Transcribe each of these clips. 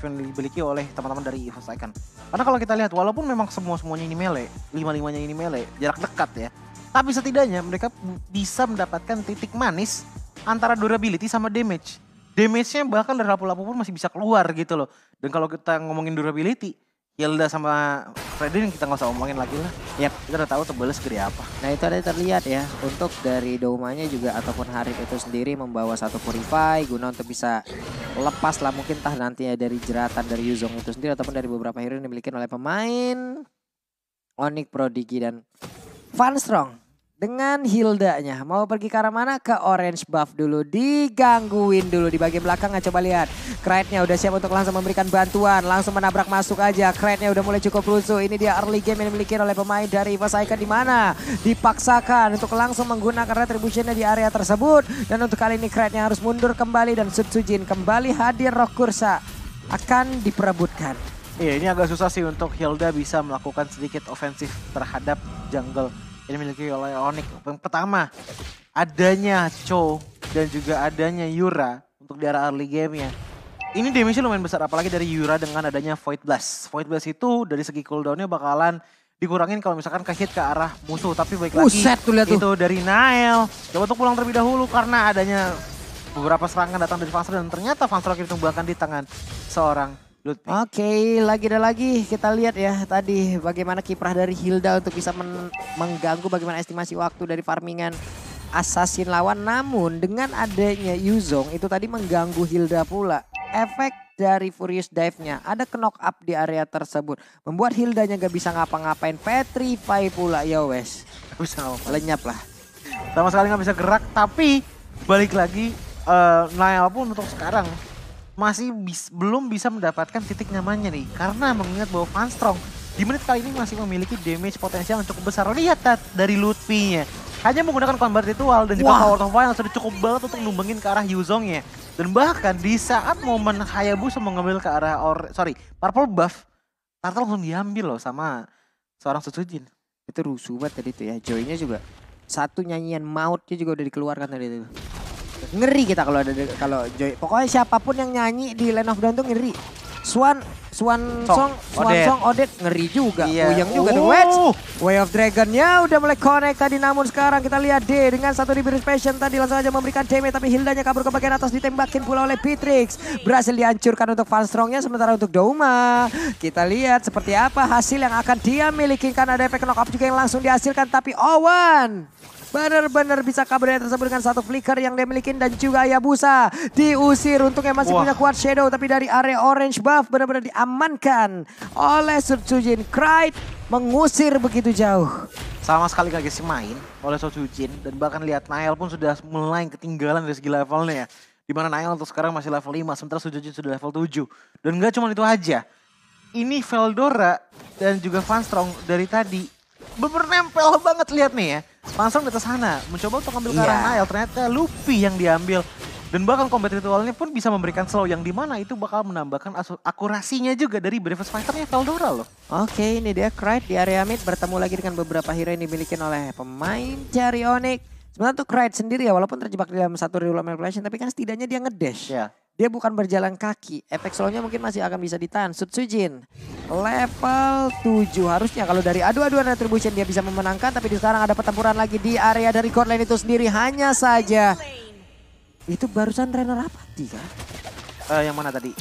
yang dimiliki oleh teman-teman dari EVOS Icon. Karena kalau kita lihat, walaupun memang semuanya ini melee, 5-5-nya ini melee, jarak dekat ya, tapi setidaknya mereka bisa mendapatkan titik manis antara durability sama damage. Damage-nya bahkan dari lapu-lapu pun masih bisa keluar gitu loh. Dan kalau kita ngomongin durability, Hilda sama Fredrin kita nggak usah ngomongin lagi lah. Yap. Kita udah tahu tebalnya segede apa. Nah itu ada terlihat ya, untuk dari Daumanya juga ataupun Harit itu sendiri membawa satu Purify guna untuk bisa lepas lah mungkin tah nantinya dari jeratan dari Yuzong itu sendiri ataupun dari beberapa hero yang dimiliki oleh pemain Onyx, Prodigy dan Funstrong. Dengan Hildanya mau pergi ke arah mana? Ke orange buff dulu, digangguin dulu di bagian belakang. Coba lihat, Krite-nya udah siap untuk langsung memberikan bantuan, langsung menabrak masuk aja. Krite-nya udah mulai cukup rusuh. Ini dia early game yang dimiliki oleh pemain dari EVOS Icon, di mana dipaksakan untuk langsung menggunakan retribution-nya di area tersebut. Dan untuk kali ini Krite-nya harus mundur kembali dan Sutsujin kembali hadir. Rock Kursa akan diperebutkan. Iya, ini agak susah sih untuk Hilda bisa melakukan sedikit ofensif terhadap jungle yang dimiliki oleh Onyx. Yang pertama, adanya Cho dan juga adanya Yura untuk di arah early game-nya. Ini damage-nya lumayan besar, apalagi dari Yura dengan adanya Void Blast. Void Blast itu dari segi cooldown-nya bakalan dikurangin kalau misalkan ke-hit ke arah musuh. Tapi baik lagi, itu dari Nael. Coba untuk pulang terlebih dahulu karena adanya beberapa serangan datang dari Funstrong. Dan ternyata Funstrong ditumbangkan di tangan seorang Ludwig. Oke, lagi dan lagi kita lihat ya tadi bagaimana kiprah dari Hilda untuk bisa mengganggu bagaimana estimasi waktu dari farmingan assassin lawan. Namun dengan adanya Yuzong itu tadi mengganggu Hilda pula. Efek dari Furious Dive-nya ada knock up di area tersebut. Membuat Hildanya gak bisa ngapa-ngapain. Petrify pula ya wes. Lenyap lah. Sama sekali gak bisa gerak, tapi balik lagi Nael pun untuk sekarang masih belum bisa mendapatkan titik nyamannya nih. Karena mengingat bahwa Funstrong di menit kali ini masih memiliki damage potensial yang cukup besar. Lihat dari Lutfi-nya. Hanya menggunakan combat ritual dan juga power of fire sudah cukup banget untuk numbangin ke arah Yuzong-nya. Dan bahkan di saat momen Hayabusa mengambil ke arah purple buff, Turtle langsung diambil loh sama seorang Sutsujin. Itu rusuh banget tadi tuh ya. Joy-nya juga satu nyanyian mautnya juga udah dikeluarkan tadi itu. Ngeri kita kalau Joy. Pokoknya siapapun yang nyanyi di Land of Dawn tuh ngeri. Swan Song, Odette ngeri juga. Iya. Puyeng juga tuh. Way of Dragon-nya udah mulai connect tadi. Namun sekarang kita lihat D dengan satu Reverse Passion tadi langsung aja memberikan damage. Tapi Hildanya kabur ke bagian atas, ditembakin pula oleh Beatrix. Berhasil dihancurkan untuk Funstrong-nya. Sementara untuk Douma, kita lihat seperti apa hasil yang akan dia miliki. Karena ada efek knock up juga yang langsung dihasilkan. Tapi Owen benar-benar bisa kabur dari tersebut dengan satu flicker yang dia miliki. Dan juga Hayabusa diusir, untungnya masih punya kuat shadow. Tapi dari area orange buff benar-benar diamankan oleh Sutsujin. Krite mengusir begitu jauh. Sama sekali gak bisa main oleh Sutsujin. Dan bahkan lihat Nael pun sudah mulai ketinggalan dari segi levelnya ya. Dimana Nael untuk sekarang masih level 5, sementara Sutsujin sudah level 7. Dan gak cuma itu aja. Ini Veldora dan juga Funstrong dari tadi nempel banget, lihat nih ya. Langsung di atas sana, mencoba untuk ambil ke arah Nael, ternyata Luffy yang diambil. Dan bahkan combat ritualnya pun bisa memberikan slow, yang dimana itu bakal menambahkan akurasinya juga dari Bravest Fighter-nya Veldora loh. Oke, ini dia Krite di area mid bertemu lagi dengan beberapa hero yang dimiliki oleh pemain dari Onyx. Sebenarnya tuh Krite sendiri ya, walaupun terjebak di dalam satu real manipulation, tapi kan setidaknya dia ngedash. Yeah. Dia bukan berjalan kaki. Efek slownya mungkin masih akan bisa ditahan. Sutsujin level 7. Harusnya kalau dari adu-aduan retribution dia bisa memenangkan. Tapi di sekarang ada pertempuran lagi di area dari God Lane itu sendiri. Hanya saja itu barusan Renner Apathy kan? Yang mana tadi?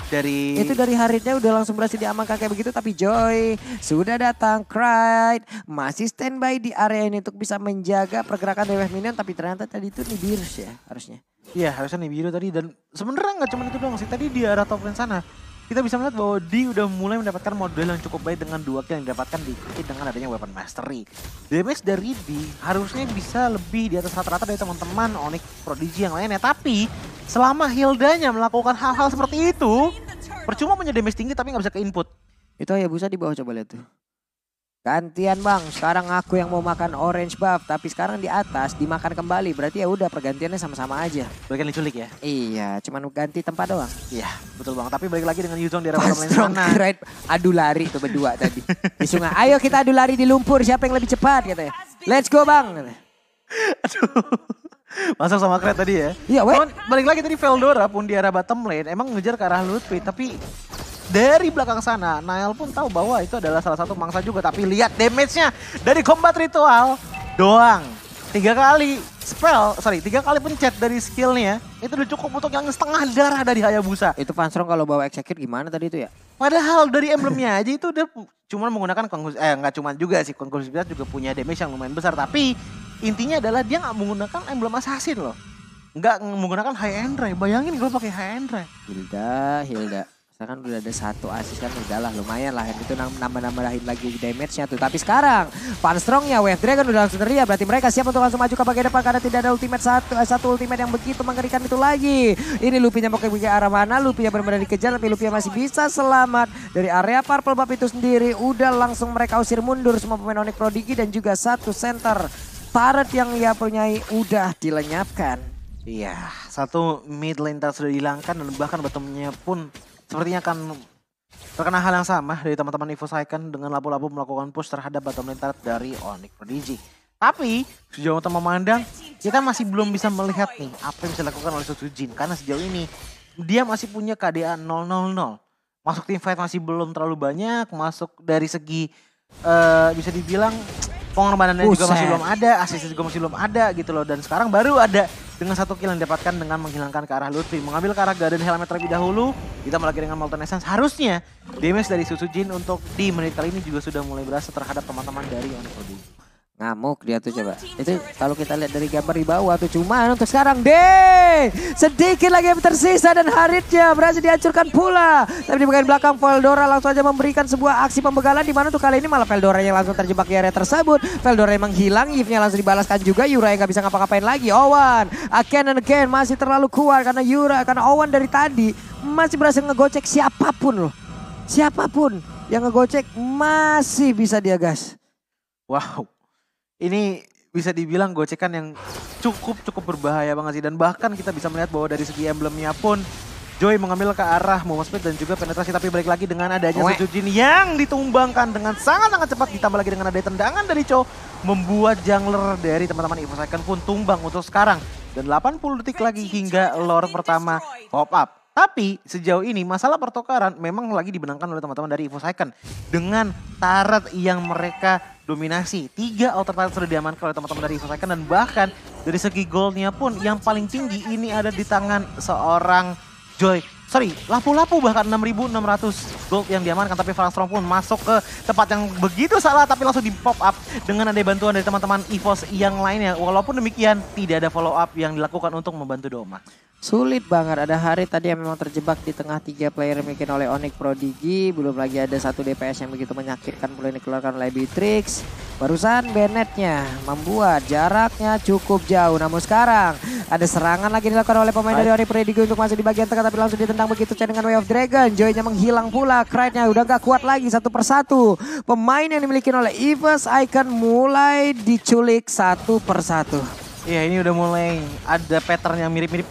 Itu dari Haritnya udah langsung berhasil diamankan kayak begitu. Tapi Joy sudah datang. Krite masih standby di area ini untuk bisa menjaga pergerakan dari minion. Tapi ternyata tadi itu Nibiru's ya harusnya. Iya, harusnya Nibiru tadi. Dan sebenarnya nggak cuma itu doang sih. Tadi di arah top lane sana kita bisa melihat bahwa Di udah mulai mendapatkan model yang cukup baik dengan 2 kill yang didapatkan dengan adanya weapon mastery. Damage dari Di harusnya bisa lebih di atas rata-rata dari teman-teman Onyx, Prodigy yang lainnya. Tapi selama Hildanya melakukan hal-hal seperti itu, percuma punya damage tinggi tapi nggak bisa ke input. Itu Hayabusa di bawah, coba lihat tuh. Gantian bang, sekarang aku yang mau makan orange buff, tapi sekarang di atas dimakan kembali. Berarti ya udah pergantiannya sama-sama aja. Bagian diculik ya? Iya, cuman ganti tempat doang. Iya, betul bang. Tapi balik lagi dengan Yuzong di arah bottom lane sana. Krite adu lari tuh berdua tadi di sungai. Ayo kita adu lari di lumpur, siapa yang lebih cepat katanya. Let's go bang. Aduh. Masuk sama Krite tadi ya. Iya, balik lagi tadi Veldora pun di arah bottom lane emang ngejar ke arah Ludwig, tapi dari belakang sana. Nael pun tahu bahwa itu adalah salah satu mangsa juga. Tapi lihat damage-nya dari combat ritual doang. 3 kali pencet dari skillnya. Itu udah cukup untuk yang setengah darah dari Hayabusa. Itu Fanstrong kalau bawa execute gimana tadi itu ya? Padahal dari emblemnya aja itu udah cuma menggunakan nggak cuma juga sih, Conclusive juga punya damage yang lumayan besar. Tapi intinya adalah dia nggak menggunakan emblem assassin loh. Nggak menggunakan high end ray. Bayangin kalau pakai high end ray. Hilda. Sekarang udah ada 1 assist kan udahlah lumayan lah. Itu nambah-nambahin lagi damage-nya tuh. Tapi sekarang Fanstrongnya Wave Dragon udah langsung teriak. Berarti mereka siap untuk langsung maju ke bagian depan karena tidak ada ultimate satu ultimate yang begitu mengerikan itu lagi. Ini Luffy-nya mau ke arah mana? Luffy-nya benar-benar dikejar tapi Luffy masih bisa selamat dari area Purple Buff itu sendiri. Udah langsung mereka usir mundur semua pemain Onyx Prodigy dan juga 1 center turret yang ia punyai udah dilenyapkan. Iya, 1 mid lane sudah dihilangkan dan bahkan bottomnya pun sepertinya akan terkena hal yang sama dari teman-teman EVOS Icon dengan lapu-lapu melakukan push terhadap bottom lane dari Onyx Prodigy. Tapi sejauh kita memandang, kita masih belum bisa melihat nih apa yang bisa dilakukan oleh Sutsujin. Karena sejauh ini dia masih punya KDA 0-0-0. Masuk team fight masih belum terlalu banyak, masuk dari segi bisa dibilang pengorbanannya juga masih belum ada, asisnya juga masih belum ada gitu loh. Dan sekarang baru ada dengan 1 kill yang didapatkan dengan menghilangkan ke arah Lutfi. Mengambil ke arah Garden Helmet terlebih dahulu. Ditambah lagi dengan Molten Essence. Harusnya damage dari Sutsujin untuk di menit kali ini juga sudah mulai berasa terhadap teman-teman dari Onyx Prodigy. Ngamuk dia tuh coba. Itu kalau kita lihat dari gambar di bawah tuh. Cuman untuk sekarang sedikit lagi yang tersisa dan Haritnya berhasil dihancurkan pula. Tapi di bagian belakang Veldora langsung aja memberikan sebuah aksi pembegalan. Di mana tuh kali ini malah Veldora yang langsung terjebak di area tersebut. Veldora emang hilang, Yves-nya langsung dibalaskan juga. Yura yang gak bisa ngapa-ngapain lagi. Owen again masih terlalu kuat karena Owen dari tadi masih berhasil ngegocek siapapun loh. Siapapun yang ngegocek masih bisa dia gas. Wow. Ini bisa dibilang gocekan yang cukup berbahaya banget sih. Dan bahkan kita bisa melihat bahwa dari segi emblemnya pun Joy mengambil ke arah Momo Speed dan juga penetrasi. Tapi balik lagi dengan adanya Sutsujin yang ditumbangkan dengan sangat-sangat cepat. Ditambah lagi dengan adanya tendangan dari Cho. Membuat jungler dari teman-teman EVOS Icon pun tumbang untuk sekarang. Dan 80 detik lagi hingga lore pertama pop up. Tapi sejauh ini masalah pertukaran memang lagi dibenangkan oleh teman-teman dari EVOS Icon. Dengan turret yang mereka dominasi. 3 outer turret sudah diamankan oleh teman-teman dari EVOS Icon. Dan bahkan dari segi goldnya pun yang paling tinggi ini ada di tangan seorang Joy. Lapu-lapu bahkan 6.600 gold yang diamankan. Tapi Fanstrong pun masuk ke tempat yang begitu salah. Tapi langsung di pop up dengan ada bantuan dari teman-teman EVOS yang lainnya. Walaupun demikian tidak ada follow up yang dilakukan untuk membantu Doma. Sulit banget, ada Harit tadi yang memang terjebak di tengah 3 player yang dimiliki oleh Onyx Prodigy. Belum lagi ada 1 DPS yang begitu menyakitkan mulai dikeluarkan oleh Beatrix. Barusan Bennett-nya membuat jaraknya cukup jauh. Namun sekarang ada serangan lagi dilakukan oleh pemain dari Onyx Prodigy untuk masuk di bagian tengah. Tapi langsung ditendang begitu dengan Way of Dragon. Joy-nya menghilang pula, Krite-nya udah gak kuat lagi satu persatu. Pemain yang dimiliki oleh EVOS Icon mulai diculik satu persatu. Iya, ini udah mulai ada pattern yang mirip-mirip.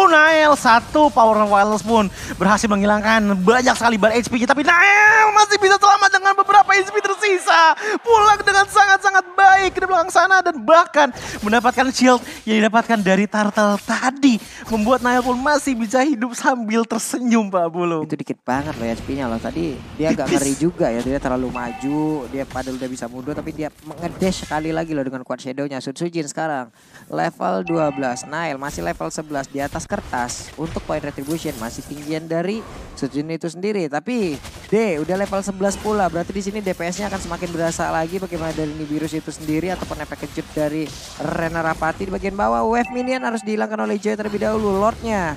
Nael 1 Power Wireless pun berhasil menghilangkan banyak sekali bar HP-nya. Tapi Nael masih bisa selamat dengan beberapa HP tersisa. Pulang dengan sangat-sangat baik ke belakang sana. Dan bahkan mendapatkan shield yang didapatkan dari Turtle tadi. Membuat Nael pun masih bisa hidup sambil tersenyum, Pak Bulu. Itu dikit banget loh HP-nya loh. Tadi dia agak ngeri juga ya. Dia terlalu maju. Dia padahal udah bisa mundur. Tapi dia ngedash sekali lagi loh dengan Quad Shadow-nya. Sutsujin sekarang level 12, Nail masih level 11 di atas kertas. Untuk point retribution masih tinggian dari Sutsujin itu sendiri. Tapi udah level 11 pula. Berarti di sini DPS-nya akan semakin berasa lagi. Bagaimana dari Nibiru's itu sendiri ataupun efek kejut dari Rena Rapati di bagian bawah. Wave minion harus dihilangkan oleh Joy terlebih dahulu. Lordnya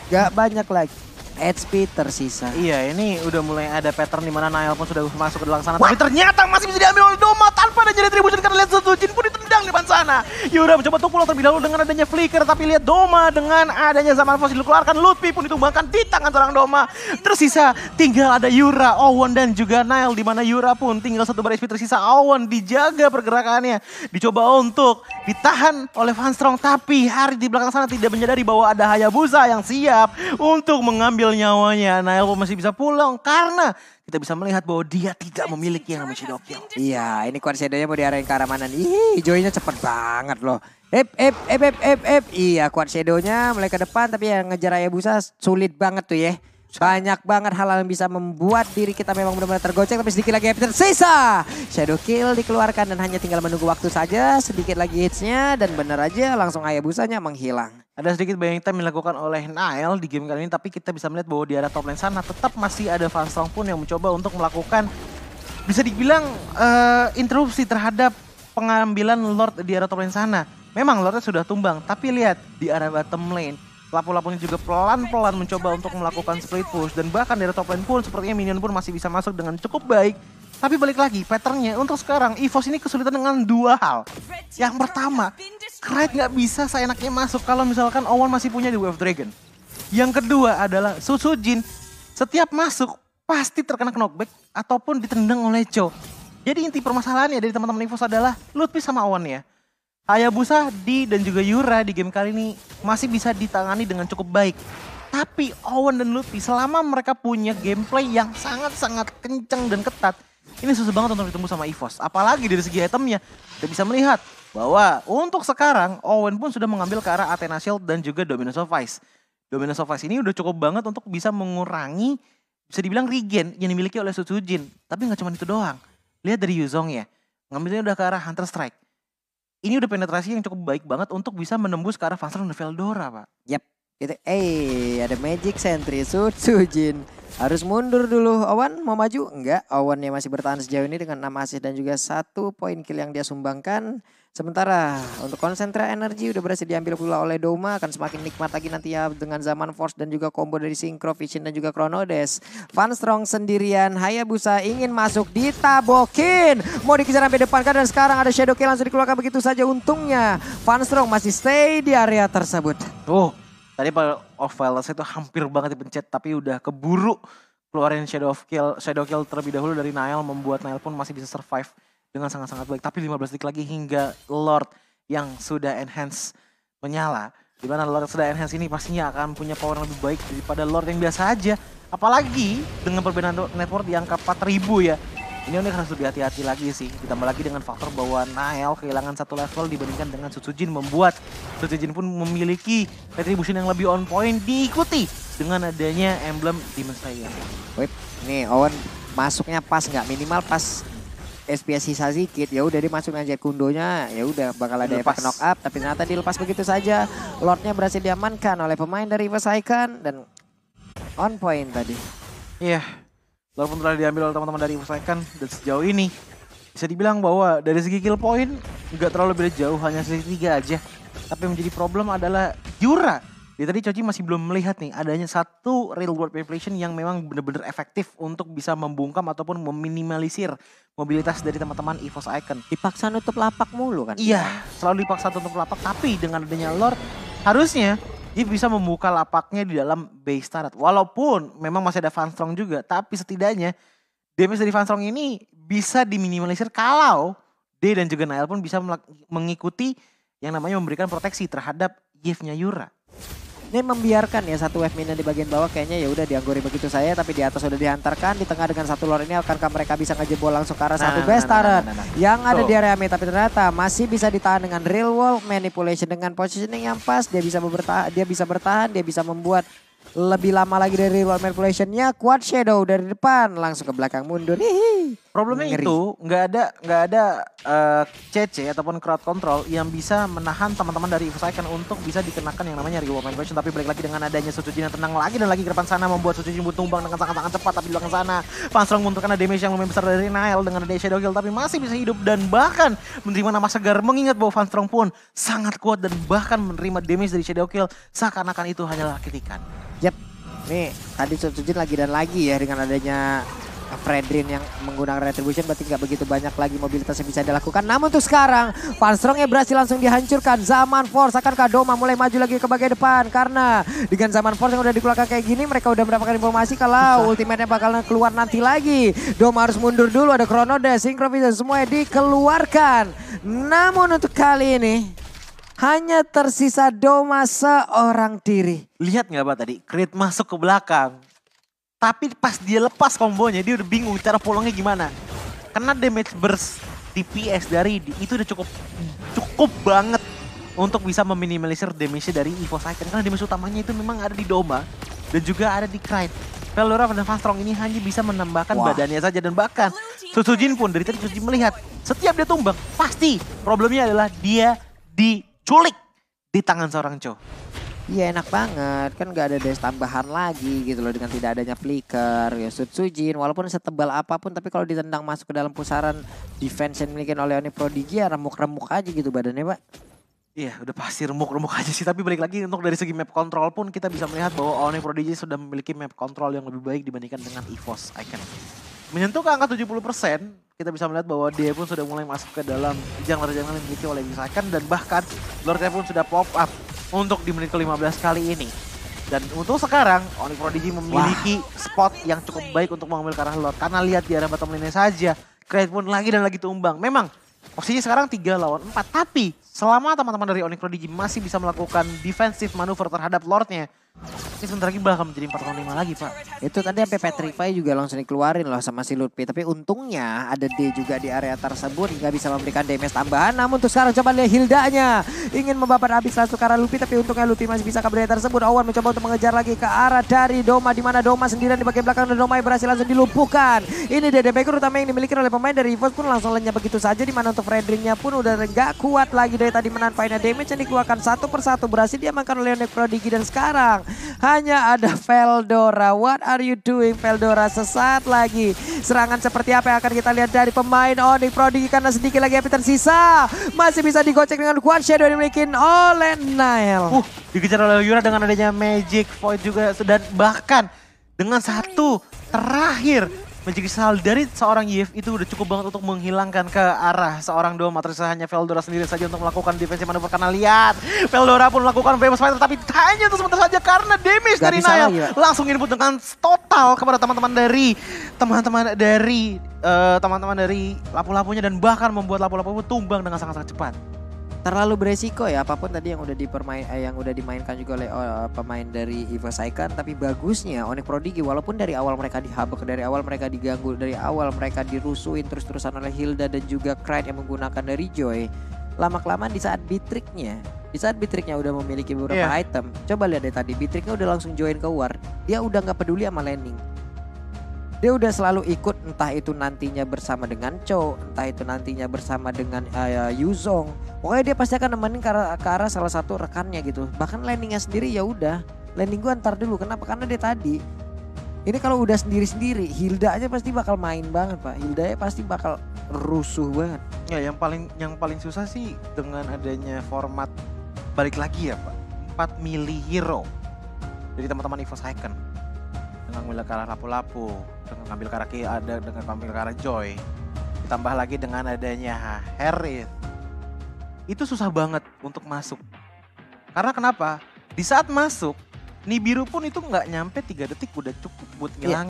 gak banyak lagi. HP tersisa. Iya, ini udah mulai ada pattern di mana Nail pun sudah masuk ke dalam sana. Tapi ternyata masih bisa diambil oleh Doma tanpa adanya retribution karena lihat Sutsujin pun ditendang di depan sana. Yura mencoba untuk pulang terlebih dahulu dengan adanya flicker. Tapi lihat Doma dengan adanya zaman fosil dikeluarkan. Lutfi pun ditumbangkan di tangan seorang Doma. Tersisa tinggal ada Yura, Owen dan juga Nail. Di mana Yura pun tinggal 1 bar HP tersisa. Owen dijaga pergerakannya. Dicoba untuk ditahan oleh Fanstrong. Tapi Harit di belakang sana tidak menyadari bahwa ada Hayabusa yang siap untuk mengambil nyawanya. Nail masih bisa pulang karena kita bisa melihat bahwa dia tidak memiliki yang namanya Shadow Kill. Iya, ini Quad Shadow-nya mau diarahin ke arah mana nih? Joy-nya cepet banget loh. Iya, Quad Shadow-nya mulai ke depan tapi yang ngejar Hayabusa sulit banget tuh ya. Banyak banget hal-hal yang bisa membuat diri kita memang benar-benar tergocek. Tapi sedikit lagi HP tersisa. Shadow Kill dikeluarkan dan hanya tinggal menunggu waktu saja. Sedikit lagi hitsnya dan benar aja langsung Hayabusanya menghilang. Ada sedikit banyak time dilakukan oleh Nael di game kali ini. Tapi kita bisa melihat bahwa di arah top lane sana tetap masih ada Vanstrong pun yang mencoba untuk melakukan bisa dibilang interupsi terhadap pengambilan Lord di arah top lane sana. Memang Lordnya sudah tumbang. Tapi lihat di arah bottom lane. Lapu-lapunya juga pelan-pelan mencoba untuk melakukan split push. Dan bahkan dari top lane pun sepertinya minion pun masih bisa masuk dengan cukup baik. Tapi balik lagi, patternnya untuk sekarang EVOS ini kesulitan dengan dua hal. Yang pertama, Kraid nggak bisa seenaknya masuk kalau misalkan Owen masih punya di Wave Dragon. Yang kedua adalah Susujin setiap masuk pasti terkena knockback ataupun ditendang oleh Cho. Jadi inti permasalahannya dari teman-teman EVOS adalah Lutfi sama Owen ya. Hayabusa, Di, dan juga Yura di game kali ini masih bisa ditangani dengan cukup baik. Tapi Owen dan Lutfi selama mereka punya gameplay yang sangat-sangat kencang dan ketat, ini susah banget untuk ditembus sama EVOS. Apalagi dari segi itemnya, kita bisa melihat bahwa untuk sekarang Owen pun sudah mengambil ke arah Athena Shield dan juga Dominus of Ice. Dominus of Ice ini udah cukup banget untuk bisa mengurangi, bisa dibilang regen yang dimiliki oleh Susujin. Tapi nggak cuma itu doang. Lihat dari Yuzong ya, ngambilnya udah ke arah Hunter Strike. Ini udah penetrasi yang cukup baik banget untuk bisa menembus ke arah Vanstrong dan Veldora, Pak. Yap, itu ada Magic Sentry Susujin. Harus mundur dulu. Owen mau maju? Enggak, Owen yang masih bertahan sejauh ini dengan 6 assist dan juga 1 poin kill yang dia sumbangkan. Sementara untuk konsentrasi energi udah berhasil diambil pula oleh Doma. Akan semakin nikmat lagi nanti ya dengan Zaman Force dan juga combo dari Synchro Vision dan juga Chronodes. Vanstrong sendirian, Hayabusa ingin masuk, ditabokin. Mau dikejar sampai depan kan, dan sekarang ada Shadow Kill langsung dikeluarkan begitu saja. Untungnya Vanstrong masih stay di area tersebut. Tadi Pak of Violence itu hampir banget dipencet tapi udah keburu keluarin Shadow Kill terlebih dahulu dari Nael, membuat Nael pun masih bisa survive dengan sangat-sangat baik. Tapi 15 detik lagi hingga Lord yang sudah enhance menyala. Dimana Lord yang sudah enhance ini pastinya akan punya power yang lebih baik daripada Lord yang biasa aja. Apalagi dengan perbedaan network di angka 4000 ya. Ini Onyx harus lebih hati-hati lagi sih. Ditambah lagi dengan faktor bahwa Nael kehilangan 1 level dibandingkan dengan Susujin, membuat Susujin pun memiliki retribution yang lebih on point, diikuti dengan adanya emblem Demon Slayer. Wait, nih Owen masuknya pas nggak, minimal pas SPS sisa sedikit, ya udah dia masuk dengan Jet Kundonya, ya udah bakal ada efek knock up, tapi ternyata dilepas begitu saja. Lordnya berhasil diamankan oleh pemain dari EVOS Icon dan on point tadi. Iya, walaupun telah diambil oleh teman-teman dari EVOS Icon, dan sejauh ini bisa dibilang bahwa dari segi kill point nggak terlalu beda jauh, hanya sisi 3 aja. Tapi yang menjadi problem adalah Yura. Jadi tadi Choji masih belum melihat nih adanya satu real world manipulation yang memang benar-benar efektif untuk bisa membungkam ataupun meminimalisir mobilitas dari teman-teman EVOS Icon. Dipaksa nutup lapak mulu kan? Iya, selalu dipaksa nutup lapak, tapi dengan adanya Lord harusnya dia bisa membuka lapaknya di dalam base turret. Walaupun memang masih ada Vanstrong juga, tapi setidaknya damage dari Vanstrong ini bisa diminimalisir kalau D dan juga Nael pun bisa mengikuti yang namanya memberikan proteksi terhadap Yves-nya Yura. Ini membiarkan ya satu wave minion di bagian bawah, kayaknya ya udah dianggori begitu saya, tapi di atas sudah dihantarkan, di tengah dengan satu Lord ini akankah mereka bisa ngejebol langsung ke arah satu base turret yang ada di area mid, tapi ternyata masih bisa ditahan dengan real world manipulation dengan positioning yang pas. Dia bisa bertahan, dia bisa membuat lebih lama lagi dari real world manipulationnya. Quad Shadow dari depan langsung ke belakang mundur. Hihi. Problemnya Ngeri. itu nggak ada CC ataupun crowd control yang bisa menahan teman-teman dari EVOS Icon untuk bisa dikenakan yang namanya real world manipulation. Tapi balik lagi dengan adanya Susujin yang tenang lagi dan lagi ke depan sana, membuat Susujin tumbang dengan sangat-sangat cepat. Tapi di belakang sana Vanstrong pun terkena damage yang lumayan besar dari Nael dengan adanya Shadow Kill, tapi masih bisa hidup dan bahkan menerima nama segar, mengingat bahwa Vanstrong pun sangat kuat dan bahkan menerima damage dari Shadow Kill seakan-akan itu hanyalah kritikan. Yap, nih tadi Susujin lagi dan lagi ya dengan adanya Fredrin yang menggunakan retribution, berarti nggak begitu banyak lagi mobilitas yang bisa dilakukan. Namun untuk sekarang Vanstrongnya berhasil langsung dihancurkan. Zaman Force, akankah Doma mulai maju lagi ke bagian depan? Karena dengan Zaman Force yang udah dikeluarkan kayak gini, mereka udah mendapatkan informasi kalau ultimate-nya bakal keluar nanti lagi. Doma harus mundur dulu, ada Chronodes, Synchro Vision, semuanya dikeluarkan. Namun untuk kali ini hanya tersisa Doma seorang diri. Lihat nggak Pak tadi, Crit masuk ke belakang. Tapi pas dia lepas kombonya, dia udah bingung cara pulangnya gimana. Karena damage burst DPS dari itu udah cukup banget untuk bisa meminimalisir damage dari EVOS Icon. Karena damage utamanya itu memang ada di Doma dan juga ada di Kraid. Veldora dan Fastrong ini hanya bisa menambahkan Wah. badannya saja. Dan bahkan Susujin pun dari tadi Susujin melihat setiap dia tumbang pasti problemnya adalah dia diculik di tangan seorang Cho. Iya enak banget, kan gak ada dash tambahan lagi gitu loh dengan tidak adanya flicker. Ya Susujin walaupun setebal apapun tapi kalau ditendang masuk ke dalam pusaran defense yang dimiliki oleh Onyx Prodigy ya remuk-remuk aja gitu badannya Pak. Iya udah pasti remuk-remuk aja sih. Tapi balik lagi untuk dari segi map control pun kita bisa melihat bahwa Onyx Prodigy sudah memiliki map control yang lebih baik dibandingkan dengan EVOS Icon. Menyentuh ke angka 70%, kita bisa melihat bahwa dia pun sudah mulai masuk ke dalam jungle-jungle yang dimiliki oleh EVOS Icon. Dan bahkan Lordnya pun sudah pop up untuk di menit ke-15 kali ini. Dan untuk sekarang Onyx Prodigy memiliki spot yang cukup baik untuk mengambil ke arah Lord. Karena lihat di arah bottom lane saja, Kraid pun lagi dan lagi tumbang. Memang posisinya sekarang 3 lawan 4. Tapi selama teman-teman dari Onyx Prodigy masih bisa melakukan defensive manuver terhadap Lordnya, ini sebentar lagi bakal menjadi 4 lawan 5 lagi Pak. Itu tadi sampai Petrify juga langsung dikeluarin loh sama si Lutfi. Tapi untungnya ada D juga di area tersebut hingga bisa memberikan damage tambahan. Namun untuk sekarang coba lihat Hildanya. Ingin membabat habis langsung ke arah Lutfi. Tapi untungnya Lutfi masih bisa ke area tersebut. Owen mencoba untuk mengejar lagi ke arah dari Doma. Dimana Doma sendirian di bagian belakang dan Doma yang berhasil langsung dilumpuhkan. Ini DD Baker utama yang dimiliki oleh pemain dari EVOS pun langsung lenyap begitu saja. Dimana untuk Fredringnya pun udah gak kuat lagi dari tadi menahan final damage yang dikeluarkan satu persatu. Berhasil diamankan oleh Onyx Prodigy dan sekarang hanya ada Veldora. What are you doing Veldora? Sesaat lagi serangan seperti apa yang akan kita lihat dari pemain Onyx Prodigy karena sedikit lagi HP tersisa. Masih bisa digocek dengan Quad Shadow yang dimiliki oleh Nile. Dikejar oleh Yura dengan adanya Magic Void juga. Dan bahkan dengan satu terakhir Magic Missile dari seorang Yves itu udah cukup banget untuk menghilangkan ke arah seorang Doma. Terus hanya Veldora sendiri saja untuk melakukan defensive maneuver. Karena lihat Veldora pun melakukan famous fighter tapi hanya itu sebentar saja karena damage Gak dari bisa Nile. lagi, Pak. Langsung input dengan total kepada teman-teman dari lapu-lapunya dan bahkan membuat lapu-lapu tumbang dengan sangat-sangat cepat. Terlalu beresiko ya apapun tadi yang udah dimainkan juga oleh pemain dari EVOS Icon. Tapi bagusnya Onyx Prodigy walaupun dari awal mereka dihabek, dari awal mereka diganggu, dari awal mereka dirusuin terus-terusan oleh Hilda dan juga Kraid yang menggunakan dari Joy. Lama-kelamaan di saat Bitriknya udah memiliki beberapa item. Coba lihat deh tadi Bitriknya udah langsung join ke war. Dia udah gak peduli sama landing. Dia udah selalu ikut entah itu nantinya bersama dengan Cho, entah itu nantinya bersama dengan Yuzong. Pokoknya dia pasti akan nemenin ke arah salah satu rekannya gitu. Bahkan landingnya sendiri ya udah, landing gua antar dulu. Kenapa? Karena dia tadi. Ini kalau udah sendiri-sendiri, Hilda aja pasti bakal main banget Pak. Hilda pasti bakal rusuh banget. Ya yang paling susah sih dengan adanya format balik lagi ya Pak. 4 milih hero dari teman-teman EVOS Icon. Dengan ngambil ke arah lapu-lapu, dengan ngambil ke arah dengan ngambil ke arah Joy, ditambah lagi dengan adanya Harith, itu susah banget untuk masuk. Karena kenapa? Di saat masuk, Nibiru pun itu nggak nyampe 3 detik udah cukup buat ngilangin.